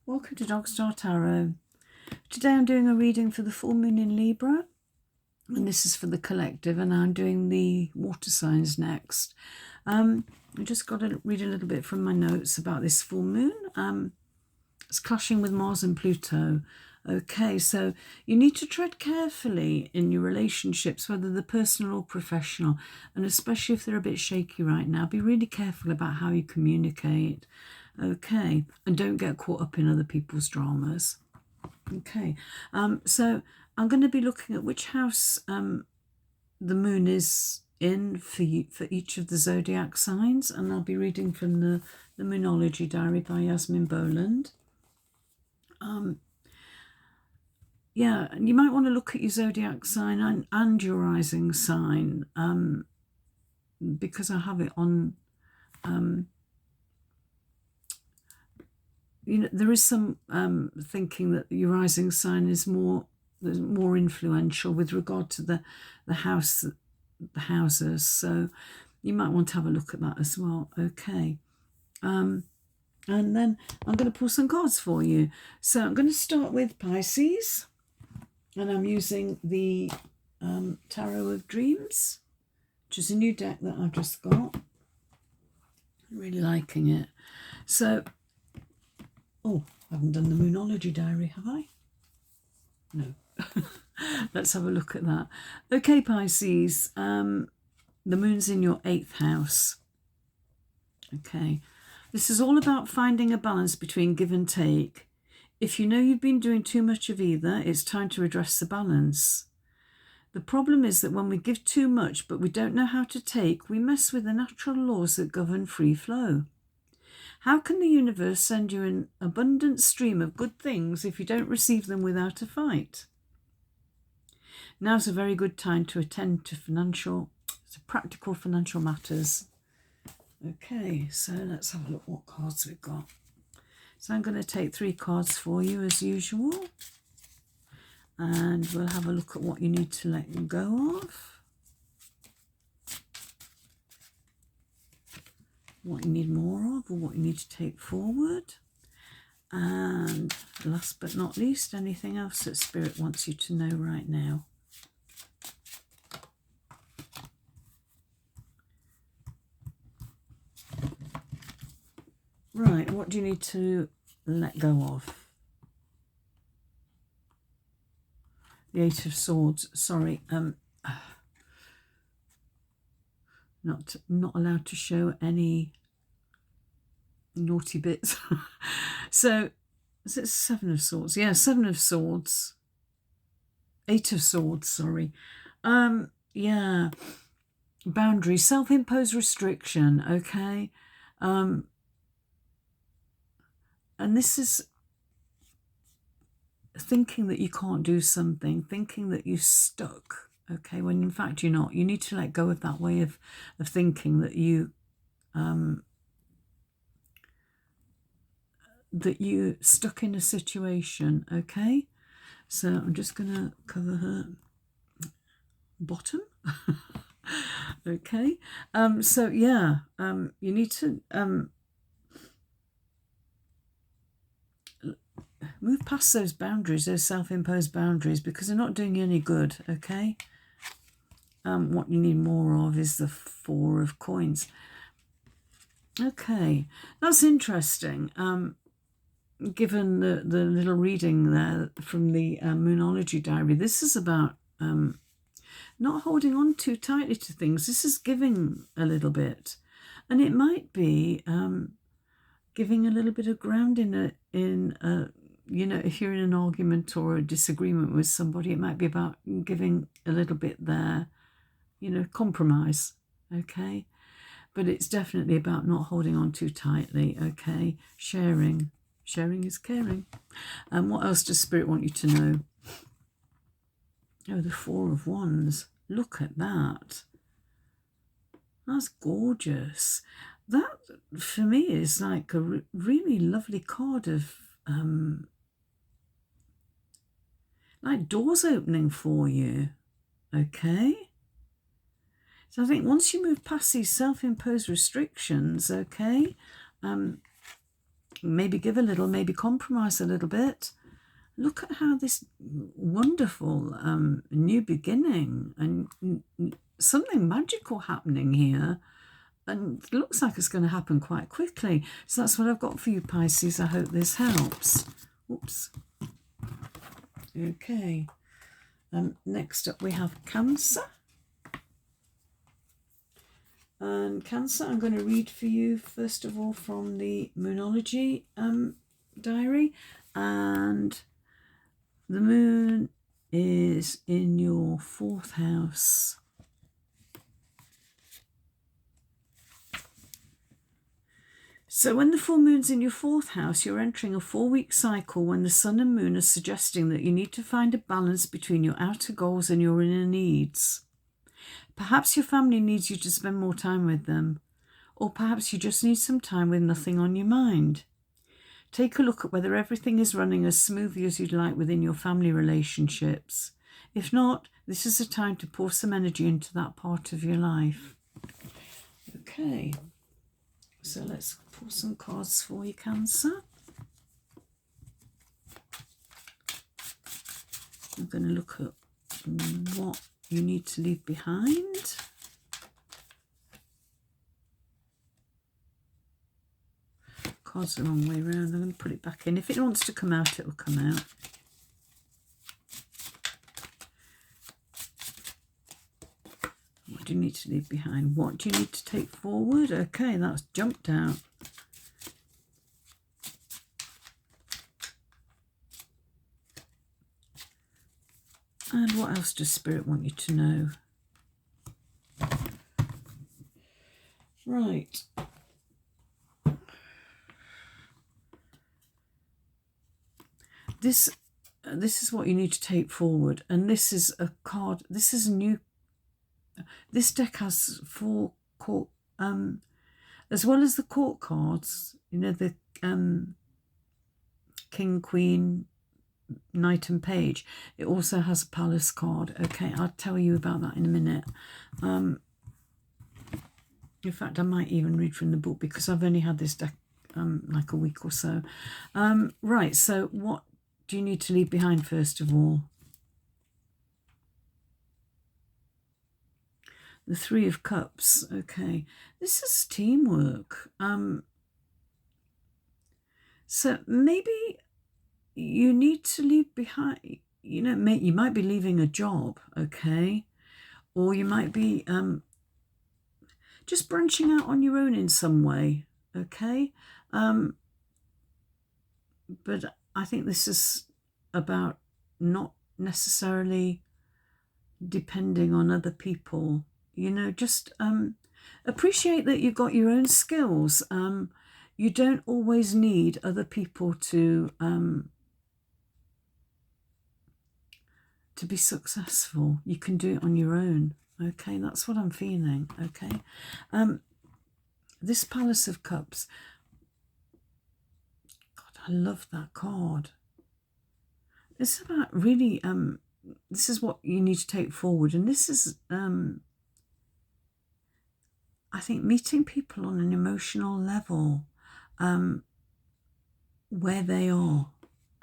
Welcome to Dog Star Tarot. Today I'm doing a reading for the full moon in Libra, and this is for the collective, and I'm doing the water signs next. I just got to read a little bit from my notes about this full moon. It's clashing with Mars and Pluto. Okay, so you need to tread carefully in your relationships, whether they're personal or professional, and especially if they're a bit shaky right now, be really careful about how you communicate. Okay, and don't get caught up in other people's dramas. Okay, so I'm going to be looking at which house the moon is in for each of the zodiac signs, and I'll be reading from the Moonology Diary by Yasmin Boland. Yeah, and you might want to look at your zodiac sign and your rising sign, because I have it on. There is some thinking that your rising sign is more influential with regard to the houses. So you might want to have a look at that as well. Okay. And then I'm going to pull some cards for you. So I'm going to start with Pisces. And I'm using the Tarot of Dreams, which is a new deck that I've just got. I'm really liking it. So, I haven't done the Moonology Diary, have I? No. Let's have a look at that. Okay, Pisces, the moon's in your 8th house. Okay. This is all about finding a balance between give and take. If you know you've been doing too much of either, it's time to address the balance. The problem is that when we give too much but we don't know how to take, we mess with the natural laws that govern free flow. How can the universe send you an abundant stream of good things if you don't receive them without a fight? Now's a very good time to attend to practical financial matters. Okay, so let's have a look what cards we've got. So I'm going to take 3 cards for you as usual, and we'll have a look at what you need to let go of, what you need more of, or what you need to take forward, and last but not least, anything else that Spirit wants you to know right now. Right, what do you need to let go of? The 8 of Swords. Sorry, not allowed to show any naughty bits. So, is it 7 of Swords? Yeah, 7 of Swords. 8 of Swords. Sorry. Yeah. Boundaries, self-imposed restriction. Okay. And this is thinking that you can't do something, thinking that you're stuck, okay, when in fact you're not. You need to let go of that way of thinking that you're stuck in a situation, okay? So I'm just going to cover her bottom. Okay. So yeah, you need to move past those boundaries, those self-imposed boundaries, because they're not doing you any good, okay? What you need more of is the 4 of Coins. Okay, that's interesting. Given the little reading there from the Moonology Diary, this is about not holding on too tightly to things. This is giving a little bit. And it might be giving a little bit of ground if you're in an argument or a disagreement with somebody, it might be about giving a little bit there, compromise, okay? But it's definitely about not holding on too tightly, okay? Sharing is caring. And what else does Spirit want you to know? Oh, the 4 of Wands. Look at that. That's gorgeous. That, for me, is like a really lovely card of like doors opening for you, okay? So I think once you move past these self-imposed restrictions, okay, maybe give a little, maybe compromise a little bit. Look at how this wonderful new beginning and something magical happening here. And it looks like it's going to happen quite quickly. So that's what I've got for you, Pisces. I hope this helps. Oops. Okay. Next up we have Cancer. And Cancer, I'm going to read for you, first of all, from the Moonology diary. And the moon is in your 4th house. So when the full moon's in your 4th house, you're entering a 4-week cycle when the sun and moon are suggesting that you need to find a balance between your outer goals and your inner needs. Perhaps your family needs you to spend more time with them, or perhaps you just need some time with nothing on your mind. Take a look at whether everything is running as smoothly as you'd like within your family relationships. If not, this is a time to pour some energy into that part of your life. Okay, so let's pull some cards for you, Cancer. I'm going to look at what you need to leave behind. Cards the wrong way around. I'm going to put it back in. If it wants to come out, it will come out. What do you need to leave behind? What do you need to take forward? Okay, that's jumped out. And what else does Spirit want you to know? Right. This is what you need to take forward. And this is a card. This is a new... This deck has 4 court... as well as the court cards, you know, the King, Queen, Knight and Page. It also has a Palace card. Okay, I'll tell you about that in a minute. In fact, I might even read from the book because I've only had this deck like a week or so. Right, so what do you need to leave behind first of all? The 3 of Cups. Okay, this is teamwork. So maybe you need to leave behind, you know, you might be leaving a job, okay? Or you might be just branching out on your own in some way, okay? But I think this is about not necessarily depending on other people, you know, just appreciate that you've got your own skills. You don't always need other people to be successful. You can do it on your own. Okay, that's what I'm feeling. Okay, this Palace of Cups. God, I love that card. It's about really. This is what you need to take forward, and this is. I think meeting people on an emotional level, where they are.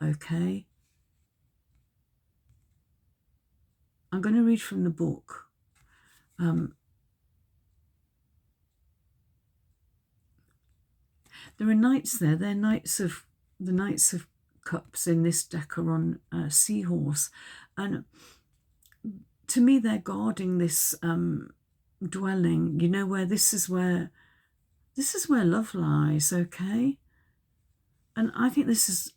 Okay. I'm going to read from the book. There are knights there. They're knights of the Knights of Cups in this deck are on a seahorse, and to me they're guarding this dwelling. You know, where this is where love lies. Okay, and I think this is.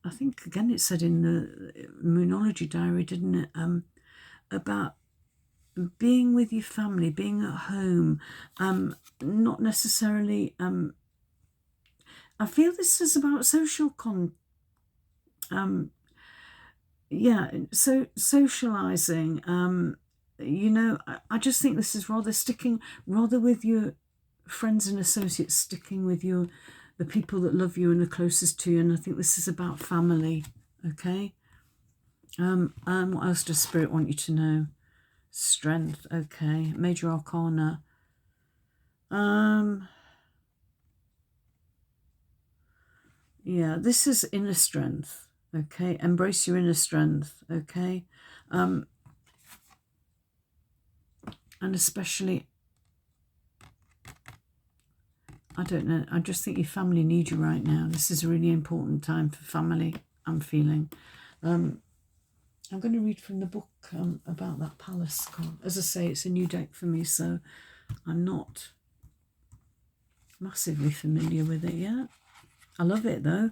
I think again it said in the Moonology diary, didn't it? About being with your family, being at home, not necessarily. I feel this is about social socializing. You know, I just think this is rather with your friends and associates, sticking with the people that love you and are closest to you. And I think this is about family. Okay. What else does Spirit want you to know? Strength. Okay. Major Arcana. Yeah, this is inner strength, okay? Embrace your inner strength, okay? And especially, I don't know, I just think your family need you right now. This is a really important time for family, I'm feeling. I'm going to read from the book about that palace card. As I say, it's a new deck for me, so I'm not massively familiar with it yet. I love it, though.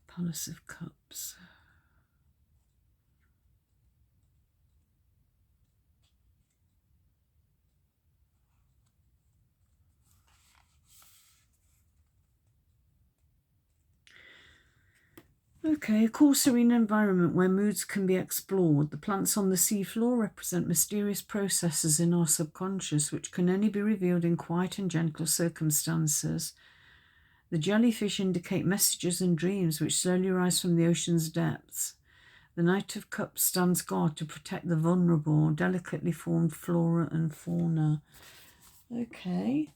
Palace of Cups. Okay, a cool, serene environment where moods can be explored. The plants on the seafloor represent mysterious processes in our subconscious which can only be revealed in quiet and gentle circumstances. The jellyfish indicate messages and dreams which slowly rise from the ocean's depths. The Knight of Cups stands guard to protect the vulnerable, delicately formed flora and fauna. Okay.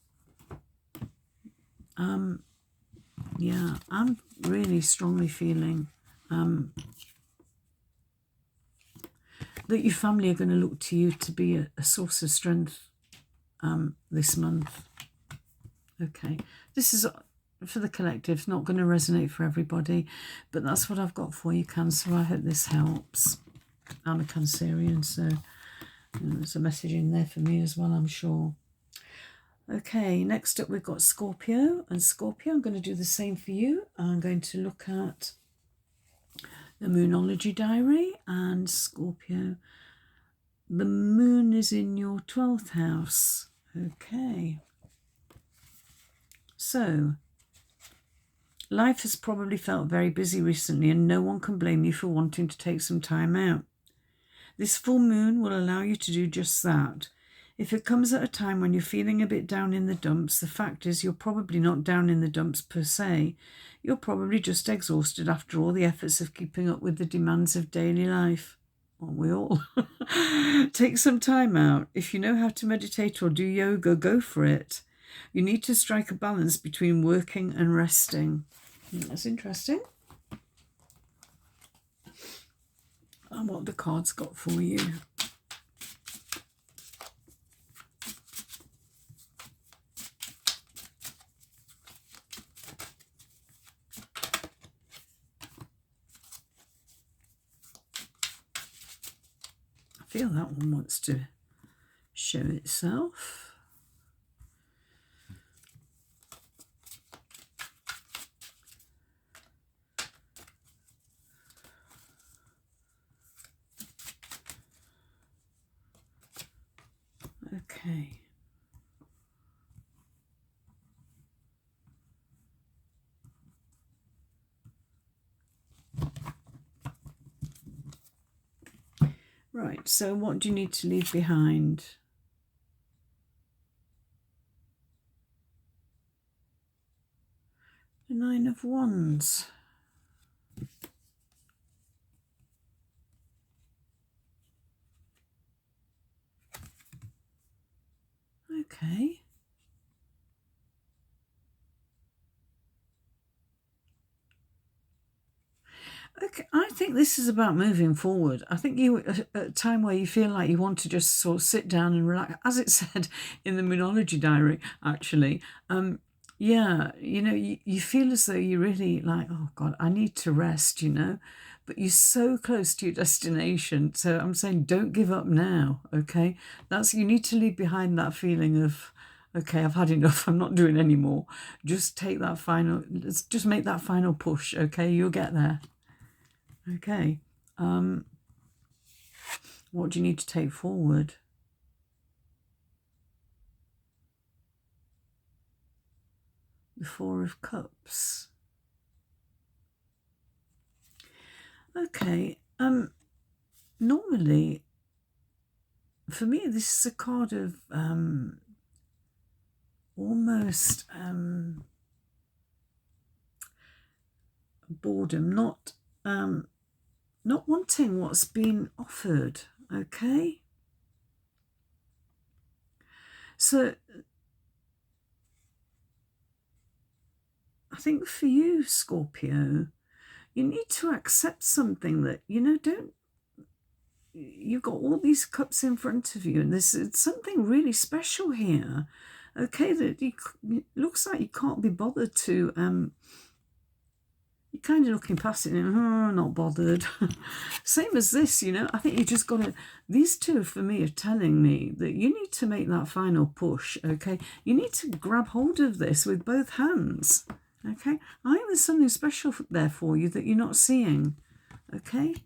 Yeah, I'm really strongly feeling that your family are going to look to you to be a source of strength this month. Okay, this is for the collective. It's not going to resonate for everybody, but that's what I've got for you, Cancer. I hope this helps. I'm a Cancerian, so there's a message in there for me as well, I'm sure. Okay, next up we've got Scorpio. And Scorpio, I'm going to do the same for you. I'm going to look at the Moonology Diary. And Scorpio, the moon is in your 12th house. Okay. So, life has probably felt very busy recently, and no one can blame you for wanting to take some time out. This full moon will allow you to do just that. If it comes at a time when you're feeling a bit down in the dumps, the fact is you're probably not down in the dumps per se. You're probably just exhausted after all the efforts of keeping up with the demands of daily life. Aren't we all? Take some time out. If you know how to meditate or do yoga, go for it. You need to strike a balance between working and resting. That's interesting. And what the cards got for you. I feel that one wants to show itself. Okay. Right, so what do you need to leave behind? The Nine of Wands. Okay. Okay, I think this is about moving forward. I think you at a time where you feel like you want to just sort of sit down and relax, as it said in the Moonology Diary, actually. Yeah, you feel as though you're really like, oh God, I need to rest, but you're so close to your destination. So I'm saying don't give up now, okay? You need to leave behind that feeling of, okay, I've had enough, I'm not doing any more. Just take that let's just make that final push, okay? You'll get there. Okay. What do you need to take forward? The Four of Cups. Okay. Normally, for me, this is a card of almost boredom, not wanting what's been offered. Okay. So think for you, Scorpio, you need to accept something that, you know, you've got all these cups in front of you, and there's something really special here, okay, that it looks like you can't be bothered to, you're kind of looking past it and, oh, not bothered. Same as this, you know, I think you just got to, these two for me are telling me that you need to make that final push, okay? You need to grab hold of this with both hands, okay? I think there's something special there for you that you're not seeing, okay?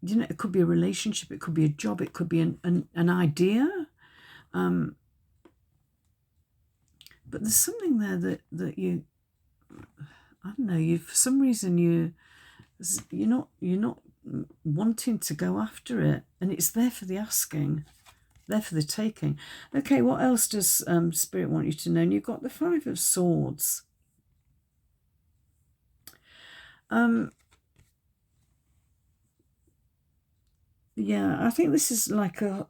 You know, it could be a relationship, it could be a job, it could be an idea. But there's something there that you, I don't know, you, for some reason you're not wanting to go after it, and it's there for the asking, there for the taking. Okay, what else does Spirit want you to know? And you've got the Five of Swords. Yeah, I think this is like a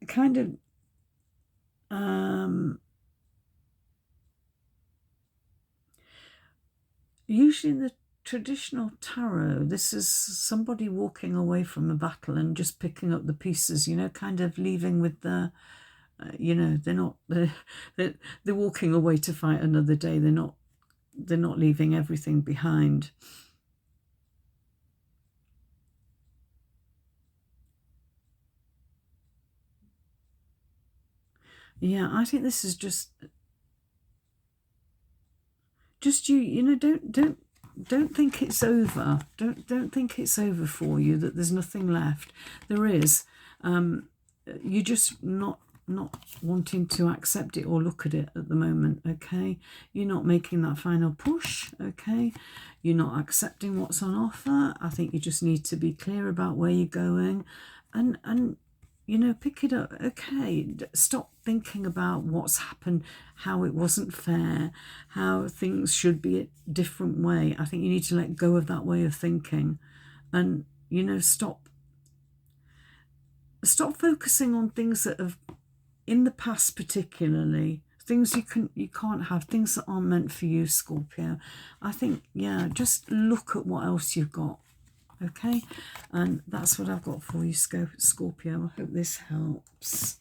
kind of usually in the traditional tarot, this is somebody walking away from a battle and just picking up the pieces, you know, kind of leaving with the, you know, they're walking away to fight another day. They're not leaving everything behind. Yeah, I think this is just you know, don't think it's over. Don't think it's over for you, that there's nothing left. There is. You're just not wanting to accept it or look at it at the moment, okay? You're not making that final push, okay? You're not accepting what's on offer. I think you just need to be clear about where you're going and you know, pick it up, okay? Stop thinking about what's happened, how it wasn't fair, how things should be a different way. I think you need to let go of that way of thinking and, you know, stop focusing on things that have, in the past particularly, things you can't have, things that aren't meant for you, Scorpio. I think, yeah, just look at what else you've got. Okay, and that's what I've got for you, Scorpio. I hope this helps.